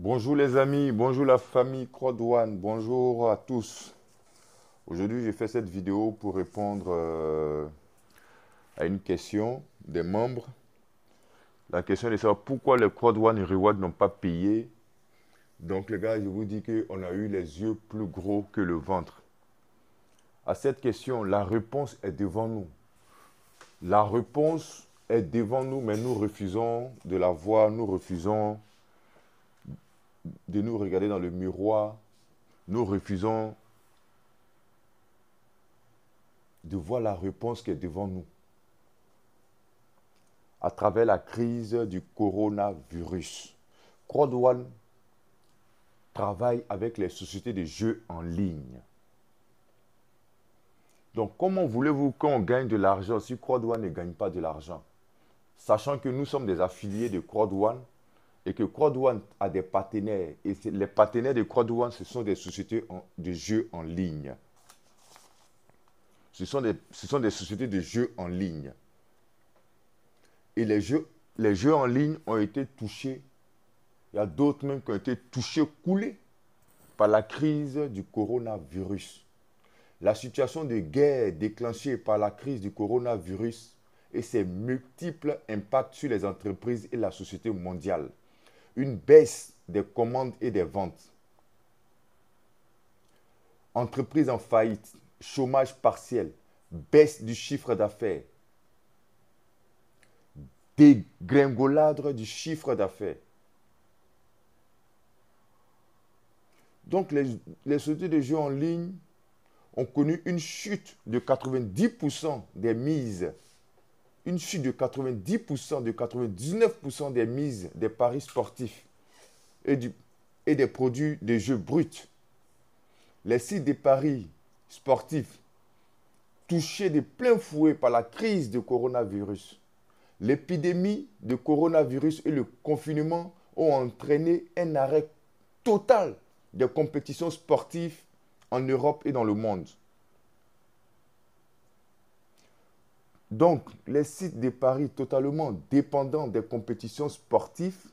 Bonjour les amis, bonjour la famille Crodouane, bonjour à tous. Aujourd'hui, j'ai fait cette vidéo pour répondre à une question des membres. La question est de savoir pourquoi les Crodouane et Reward n'ont pas payé. Donc les gars, je vous dis qu'on a eu les yeux plus gros que le ventre. À cette question, la réponse est devant nous. La réponse est devant nous, mais nous refusons de la voir, nous refusons de nous regarder dans le miroir, nous refusons de voir la réponse qui est devant nous à travers la crise du coronavirus. Crodouane travaille avec les sociétés de jeux en ligne. Donc, comment voulez-vous qu'on gagne de l'argent si Crodouane ne gagne pas de l'argent? Sachant que nous sommes des affiliés de Crodouane et que Crodouane a des partenaires. Et les partenaires de Crodouane, ce sont des sociétés de jeux en ligne. Ce sont des sociétés de jeux en ligne. Et les jeux en ligne ont été touchés. Il y a d'autres même qui ont été touchés, coulés par la crise du coronavirus. La situation de guerre déclenchée par la crise du coronavirus et ses multiples impacts sur les entreprises et la société mondiale. Une baisse des commandes et des ventes. Entreprises en faillite, chômage partiel, baisse du chiffre d'affaires, dégringolade du chiffre d'affaires. Donc les sociétés de jeux en ligne ont connu une chute de 90% des mises, une chute de 90%, de 99% des mises des paris sportifs et des produits de jeux bruts. Les sites de paris sportifs touchés de plein fouet par la crise du coronavirus. L'épidémie de coronavirus et le confinement ont entraîné un arrêt total des compétitions sportives en Europe et dans le monde. Donc, les sites de paris totalement dépendants des compétitions sportives,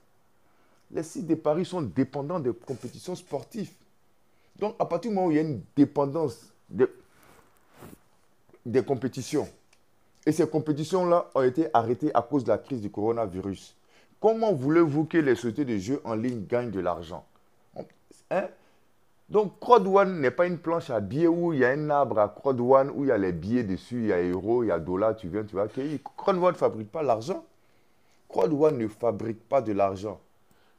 les sites de paris sont dépendants des compétitions sportives. Donc, à partir du moment où il y a une dépendance des compétitions, et ces compétitions-là ont été arrêtées à cause de la crise du coronavirus, comment voulez-vous que les sociétés de jeux en ligne gagnent de l'argent? Hein? Donc, Crodouane n'est pas une planche à billets où il y a un arbre à Crodouane, où il y a les billets dessus, il y a euros, il y a dollars, tu viens, tu vas accueillir. Crodouane ne fabrique pas l'argent. Crodouane ne fabrique pas de l'argent.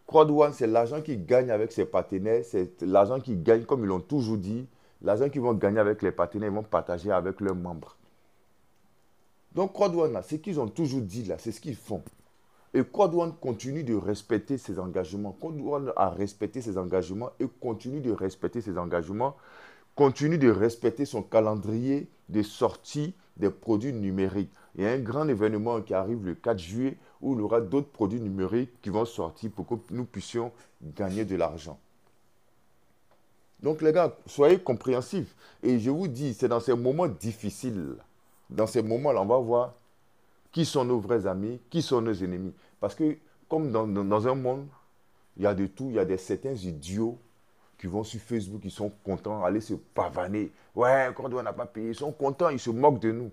Crodouane, c'est l'argent qu'ils gagnent avec ses partenaires, c'est l'argent qu'ils gagnent, comme ils l'ont toujours dit, l'argent qu'ils vont gagner avec les partenaires, ils vont partager avec leurs membres. Donc, Crodouane, là, ce qu'ils ont toujours dit, là, c'est ce qu'ils font. Et Crodouane continue de respecter ses engagements. Crodouane a respecté ses engagements et continue de respecter ses engagements, continue de respecter son calendrier de sortie des produits numériques. Il y a un grand événement qui arrive le 4 juillet où il y aura d'autres produits numériques qui vont sortir pour que nous puissions gagner de l'argent. Donc les gars, soyez compréhensifs. Et je vous dis, c'est dans ces moments difficiles, dans ces moments-là, on va voir qui sont nos vrais amis, qui sont nos ennemis. Parce que comme dans un monde, il y a de tout, il y a certains idiots qui vont sur Facebook, ils sont contents, aller se pavaner. Ouais, Crodouane n'a pas payé, ils sont contents, ils se moquent de nous.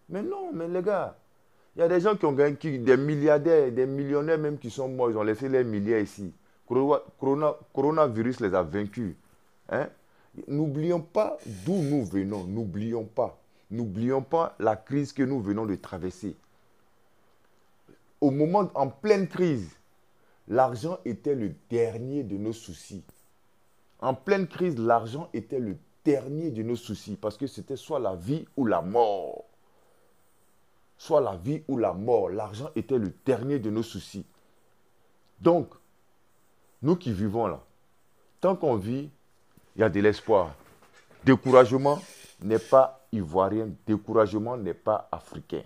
Mais non, mais les gars, il y a des gens qui ont gagné, des milliardaires, des millionnaires même qui sont morts, ils ont laissé les milliards ici. Coronavirus les a vaincus. Hein? N'oublions pas d'où nous venons, n'oublions pas. N'oublions pas la crise que nous venons de traverser. Au moment, en pleine crise, l'argent était le dernier de nos soucis. En pleine crise, l'argent était le dernier de nos soucis parce que c'était soit la vie ou la mort. Soit la vie ou la mort. L'argent était le dernier de nos soucis. Donc, nous qui vivons là, tant qu'on vit, il y a de l'espoir. Découragement n'est pas ivoirien, découragement n'est pas africain.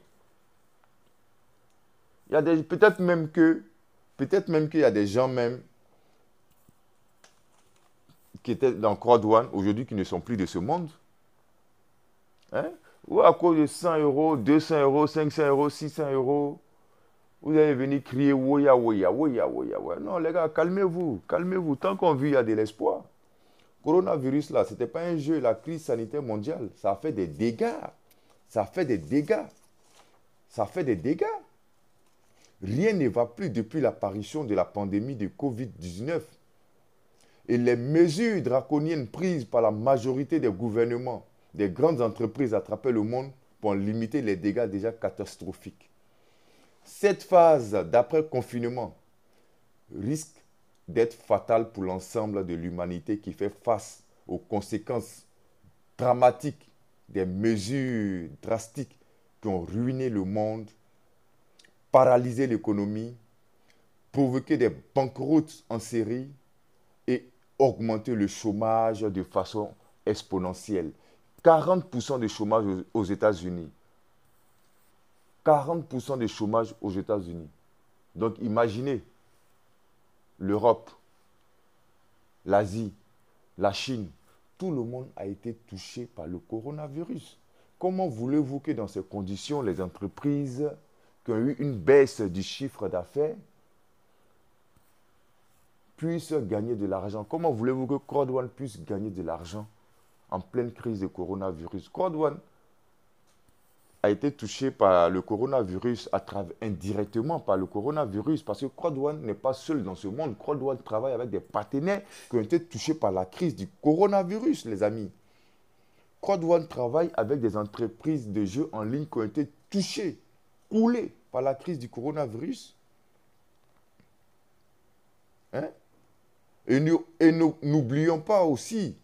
Il y a peut-être même qu'il y a des gens même qui étaient dans Crodouane aujourd'hui qui ne sont plus de ce monde. Hein? Ou à cause de 100 euros, 200 euros, 500 euros, 600 euros, Vous allez venir crier Woya, Woya, Woya, Woya, Woya. Non, les gars, calmez-vous, calmez-vous. Tant qu'on vit, il y a de l'espoir. Coronavirus, là, ce n'était pas un jeu, la crise sanitaire mondiale. Ça a fait des dégâts. Ça fait des dégâts. Ça fait des dégâts. Rien ne va plus depuis l'apparition de la pandémie de Covid-19. Et les mesures draconiennes prises par la majorité des gouvernements, des grandes entreprises à travers le monde pour limiter les dégâts déjà catastrophiques. Cette phase d'après-confinement risque d'être fatale pour l'ensemble de l'humanité qui fait face aux conséquences dramatiques des mesures drastiques qui ont ruiné le monde, paralysé l'économie, provoqué des banqueroutes en série et augmenté le chômage de façon exponentielle. 40% de chômage aux États-Unis. 40% de chômage aux États-Unis. Donc imaginez l'Europe, l'Asie, la Chine, tout le monde a été touché par le coronavirus. Comment voulez-vous que dans ces conditions, les entreprises qui ont eu une baisse du chiffre d'affaires puissent gagner de l'argent? Comment voulez-vous que Crodone puisse gagner de l'argent en pleine crise de coronavirus? Crodone a été touché par le coronavirus indirectement par le coronavirus parce que Crodone n'est pas seul dans ce monde. Crodone travaille avec des partenaires qui ont été touchés par la crise du coronavirus, les amis. Crodone travaille avec des entreprises de jeux en ligne qui ont été touchées, coulées par la crise du coronavirus. Hein? Et n'oublions pas aussi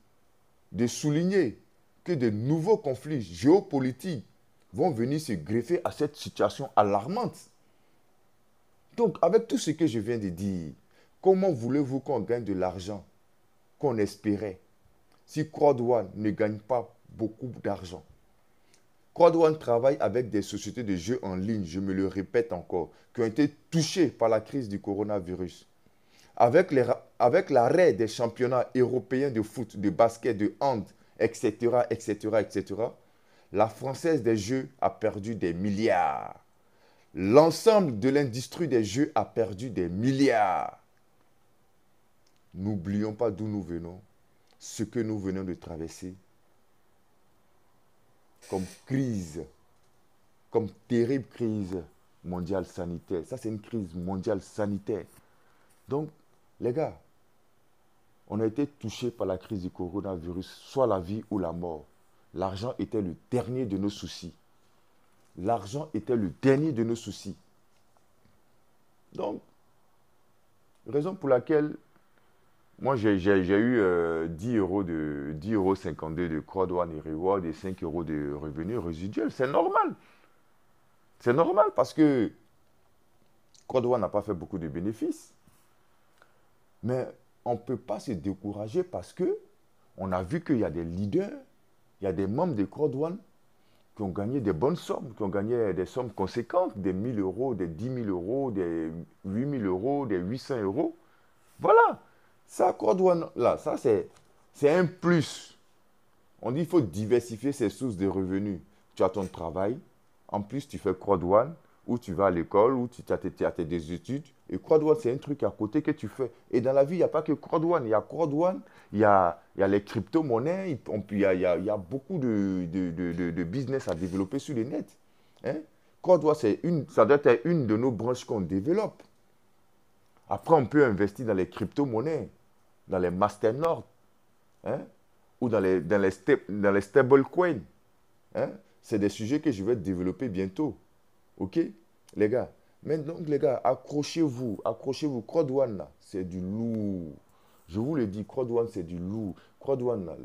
de souligner que de nouveaux conflits géopolitiques vont venir se greffer à cette situation alarmante. Donc, avec tout ce que je viens de dire, comment voulez-vous qu'on gagne de l'argent qu'on espérait si Crodone ne gagne pas beaucoup d'argent? Crodone travaille avec des sociétés de jeux en ligne, je me le répète encore, qui ont été touchées par la crise du coronavirus. Avec l'arrêt des championnats européens de foot, de basket, de hand, etc., etc., etc., la Française des Jeux a perdu des milliards. L'ensemble de l'industrie des jeux a perdu des milliards. N'oublions pas d'où nous venons, ce que nous venons de traverser comme crise, comme terrible crise mondiale sanitaire. Ça, c'est une crise mondiale sanitaire. Donc, les gars, on a été touchés par la crise du coronavirus, soit la vie ou la mort. L'argent était le dernier de nos soucis. L'argent était le dernier de nos soucis. Donc, raison pour laquelle, moi j'ai eu 10,52 € de Crodone et Reward et 5 € de revenus résiduels. C'est normal. C'est normal parce que Crodone n'a pas fait beaucoup de bénéfices. Mais on ne peut pas se décourager parce que on a vu qu'il y a des leaders, il y a des membres de Crodone qui ont gagné des bonnes sommes, qui ont gagné des sommes conséquentes, des 1 000 €, des 10 000 €, des 8 000 €, des 800 €. Voilà. Ça, Crodone, là, ça c'est un plus. On dit qu'il faut diversifier ses sources de revenus. Tu as ton travail, en plus tu fais Crodone, ou tu vas à l'école, ou tu as des études. Et Crodone, c'est un truc à côté que tu fais. Et dans la vie, il n'y a pas que Crodone. Il y a Crodone, il y a les crypto-monnaies, il y a beaucoup de business à développer sur le net. Hein? Crodone, ça doit être une de nos branches qu'on développe. Après, on peut investir dans les crypto-monnaies, dans les masternode, hein? Ou dans les stablecoins. Hein? C'est des sujets que je vais développer bientôt. OK, les gars? Maintenant, les gars, accrochez-vous. Accrochez-vous. Crodone, là, c'est du lourd. Je vous le dis, Crodone, c'est du lourd. Crodone, là,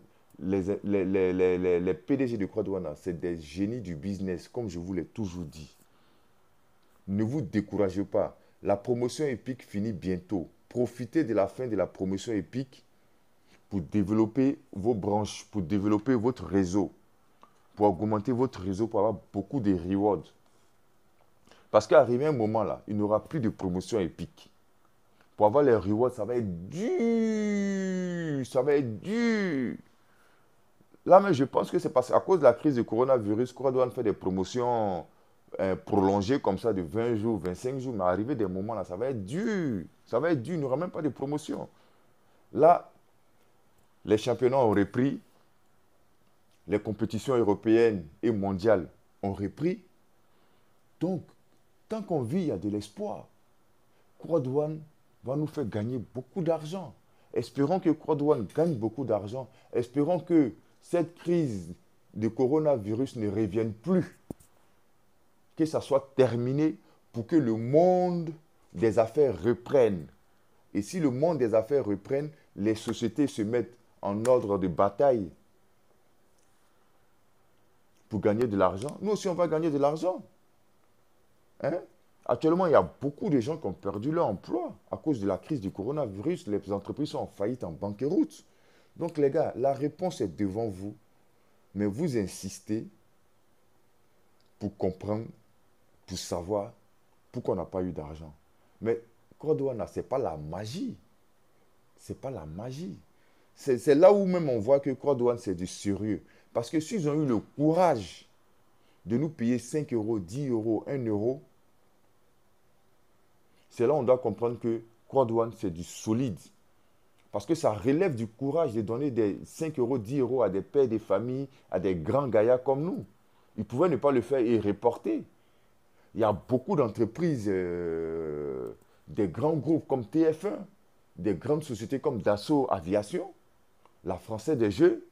les PDG de Crodone, là, c'est des génies du business, comme je vous l'ai toujours dit. Ne vous découragez pas. La promotion épique finit bientôt. Profitez de la fin de la promotion épique pour développer vos branches, pour développer votre réseau, pour augmenter votre réseau, pour avoir beaucoup de rewards. Parce qu'arrivé un moment là, il n'y aura plus de promotion épique. Pour avoir les rewards, ça va être dur. Ça va être dur. Là, mais je pense que c'est parce qu'à cause de la crise du coronavirus, Crodone fait des promotions prolongé comme ça de 20 jours, 25 jours, mais arrivé des moments là, ça va être dur. Ça va être dur, il n'y aura même pas de promotion. Là, les championnats ont repris, les compétitions européennes et mondiales ont repris. Donc, tant qu'on vit, il y a de l'espoir. Croix-Douane va nous faire gagner beaucoup d'argent. Espérons que Croix-Douane gagne beaucoup d'argent. Espérons que cette crise de coronavirus ne revienne plus. Que ça soit terminé pour que le monde des affaires reprenne. Et si le monde des affaires reprenne, les sociétés se mettent en ordre de bataille pour gagner de l'argent. Nous aussi, on va gagner de l'argent. Hein? Actuellement, il y a beaucoup de gens qui ont perdu leur emploi à cause de la crise du coronavirus. Les entreprises sont en faillite, en banqueroute. Donc, les gars, la réponse est devant vous. Mais vous insistez pour comprendre, pour savoir pourquoi on n'a pas eu d'argent. Mais Croix-Douane, ce n'est pas la magie. Ce n'est pas la magie. C'est là où même on voit que Croix-Douane, c'est du sérieux. Parce que s'ils ont eu le courage de nous payer 5 euros, 10 euros, 1 euro, c'est là où on doit comprendre que Croix-Douane, c'est du solide. Parce que ça relève du courage de donner des 5 euros, 10 euros à des pères des familles, à des grands gaillards comme nous. Ils pouvaient ne pas le faire et reporter. Il y a beaucoup d'entreprises, des grands groupes comme TF1, des grandes sociétés comme Dassault Aviation, la Française des Jeux,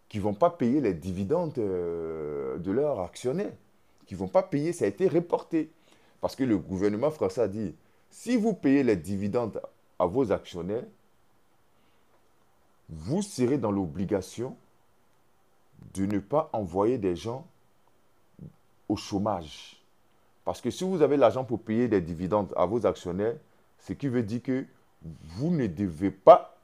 qui ne vont pas payer les dividendes de leurs actionnaires. Qui ne vont pas payer, ça a été reporté. Parce que le gouvernement français a dit, si vous payez les dividendes à vos actionnaires, vous serez dans l'obligation de ne pas envoyer des gens au chômage. Parce que si vous avez l'argent pour payer des dividendes à vos actionnaires, ce qui veut dire que vous ne devez pas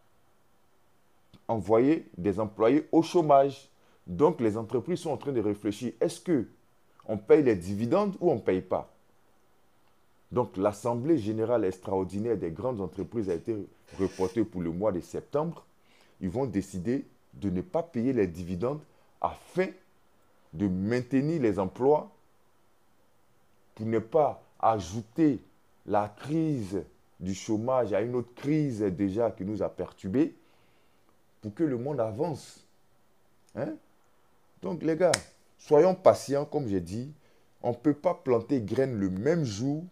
envoyer des employés au chômage. Donc les entreprises sont en train de réfléchir, est-ce qu'on paye les dividendes ou on ne paye pas? Donc l'Assemblée générale extraordinaire des grandes entreprises a été reportée pour le mois de septembre. Ils vont décider de ne pas payer les dividendes afin de maintenir les emplois pour ne pas ajouter la crise du chômage à une autre crise déjà qui nous a perturbés, pour que le monde avance. Hein? Donc les gars, soyons patients, comme j'ai dit. On ne peut pas planter graines le même jour,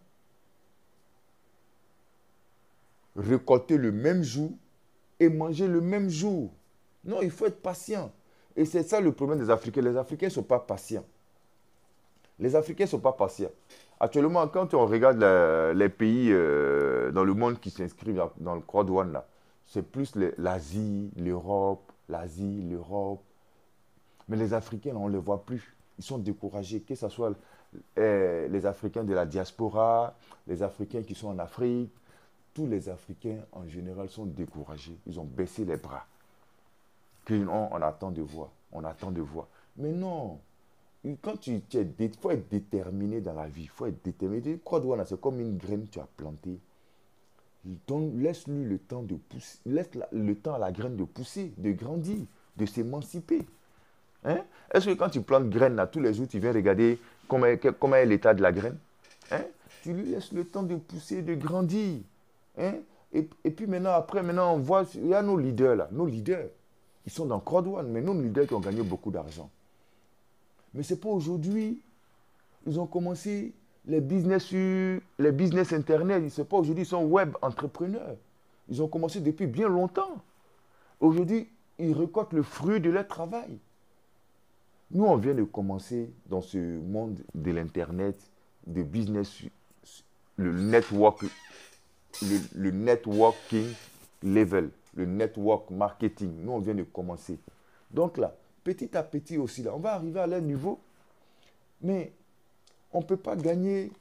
récolter le même jour et manger le même jour. Non, il faut être patient. Et c'est ça le problème des Africains. Les Africains ne sont pas patients. Les Africains ne sont pas patients. Actuellement, quand on regarde les pays dans le monde qui s'inscrivent dans le Croix-Douane, là, c'est plus l'Asie, l'Europe, l'Asie, l'Europe. Mais les Africains, là, on ne les voit plus. Ils sont découragés, que ce soit les Africains de la diaspora, les Africains qui sont en Afrique. Tous les Africains, en général, sont découragés. Ils ont baissé les bras. On attend de voir. On attend de voir. Mais non. Quand il faut être déterminé dans la vie. Il faut être déterminé. Croix-Douane, c'est comme une graine que tu as plantée. Laisse-lui le temps de pousser. Laisse le temps à la graine de pousser, de grandir, de s'émanciper. Hein? Est-ce que quand tu plantes graine, là, tous les jours, tu viens regarder comment est l'état de la graine? Hein? Tu lui laisses le temps de pousser, de grandir. Hein? Et puis maintenant, on voit, il y a nos leaders là, nos leaders. Ils sont dans Croix-Douane, mais nos leaders qui ont gagné beaucoup d'argent. Mais ce n'est pas aujourd'hui. Ils ont commencé les business internet. Ce n'est pas aujourd'hui, ils sont web entrepreneurs. Ils ont commencé depuis bien longtemps. Aujourd'hui, ils récoltent le fruit de leur travail. Nous, on vient de commencer dans ce monde de l'Internet, de business, le networking level, le network marketing. Nous, on vient de commencer. Donc là, petit à petit aussi, là, on va arriver à leur niveau, mais on ne peut pas gagner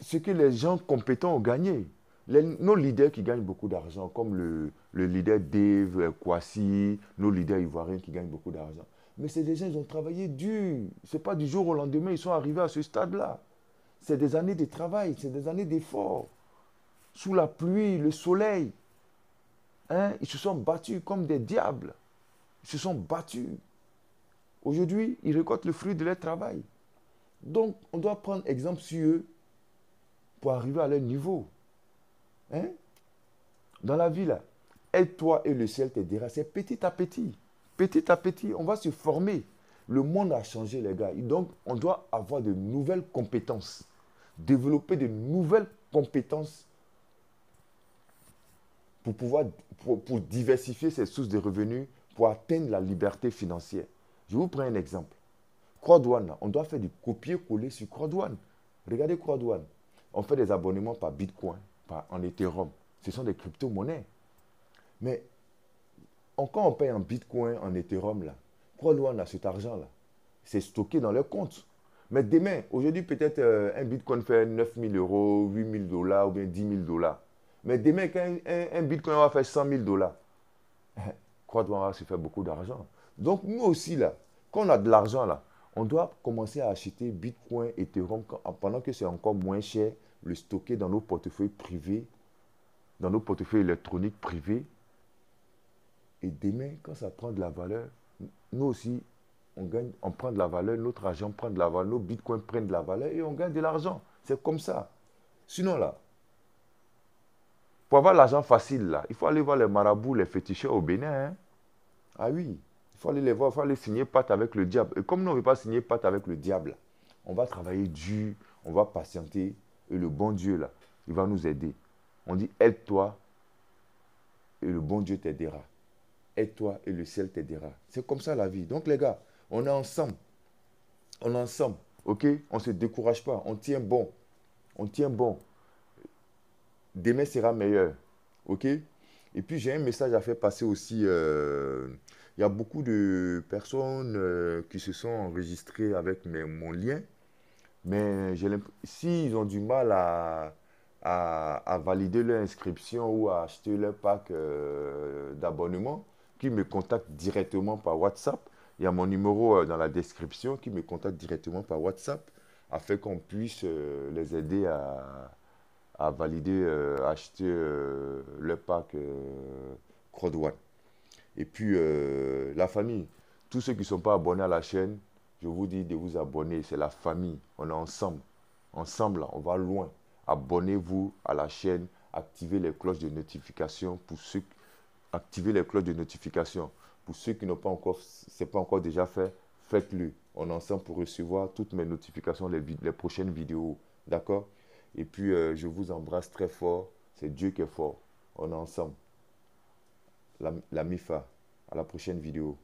ce que les gens compétents ont gagné. Nos leaders qui gagnent beaucoup d'argent, comme le leader Dave Kwasi, nos leaders ivoiriens qui gagnent beaucoup d'argent. Mais c'est des gens, ils ont travaillé dur. Ce n'est pas du jour au lendemain, ils sont arrivés à ce stade-là. C'est des années de travail, c'est des années d'effort. Sous la pluie, le soleil. Hein? Ils se sont battus comme des diables. Ils se sont battus. Aujourd'hui, ils récoltent le fruit de leur travail. Donc, on doit prendre exemple sur eux pour arriver à leur niveau. Hein? Dans la vie, là, aide-toi et le ciel t'aidera. C'est petit à petit. Petit à petit, on va se former. Le monde a changé, les gars. Donc, on doit avoir de nouvelles compétences. Développer de nouvelles compétences pour pouvoir pour diversifier ses sources de revenus, pour atteindre la liberté financière. Je vous prends un exemple. CroixDouane, on doit faire du copier-coller sur CroixDouane. Regardez CroixDouane. On fait des abonnements par Bitcoin, en Ethereum. Ce sont des crypto-monnaies. Mais quand on paye en Bitcoin, en Ethereum, là, CroixDouane, cet argent-là, c'est stocké dans leur compte. Mais demain, aujourd'hui, peut-être un Bitcoin fait 9 000 euros, 8 000 dollars ou bien 10 000 dollars. Mais demain, quand un Bitcoin va faire 100 000 dollars, CroixDouane va se faire beaucoup d'argent. Donc, nous aussi, là, quand on a de l'argent, là, on doit commencer à acheter Bitcoin, Ethereum, pendant que c'est encore moins cher, le stocker dans nos portefeuilles privés, dans nos portefeuilles électroniques privés. Et demain, quand ça prend de la valeur, nous aussi, on gagne, on prend de la valeur, notre argent prend de la valeur, nos bitcoins prennent de la valeur et on gagne de l'argent. C'est comme ça. Sinon, là, pour avoir l'argent facile, là, il faut aller voir les marabouts, les féticheurs au Bénin. Hein. Ah oui, il faut aller les voir, il faut aller signer pacte avec le diable. Et comme nous, on ne veut pas signer pacte avec le diable, on va travailler dur, on va patienter. Et le bon Dieu, là, il va nous aider. On dit, aide-toi et le bon Dieu t'aidera. Aide-toi et le ciel t'aidera. C'est comme ça la vie. Donc les gars, on est ensemble. On est ensemble. Ok? On ne se décourage pas. On tient bon. On tient bon. Demain sera meilleur. Ok? Et puis j'ai un message à faire passer aussi. Il y a beaucoup de personnes qui se sont enregistrées avec mon lien. Mais s'ils ont du mal à valider leur inscription ou à acheter leur pack d'abonnement, qu'ils me contactent directement par WhatsApp. Il y a mon numéro dans la description qui me contacte directement par WhatsApp afin qu'on puisse les aider à valider, acheter leur pack CroixDouane. Et puis, la famille, tous ceux qui ne sont pas abonnés à la chaîne, je vous dis de vous abonner. C'est la famille. On est ensemble. Ensemble, là, on va loin. Abonnez-vous à la chaîne. Activez les cloches de notification pour ceux activez les cloches de notification. Pour ceux qui n'ont pas encore, c'est pas encore déjà fait, faites-le. On est ensemble pour recevoir toutes mes notifications, les prochaines vidéos. D'accord? Et puis, je vous embrasse très fort. C'est Dieu qui est fort. On est ensemble. La MIFA. À la prochaine vidéo.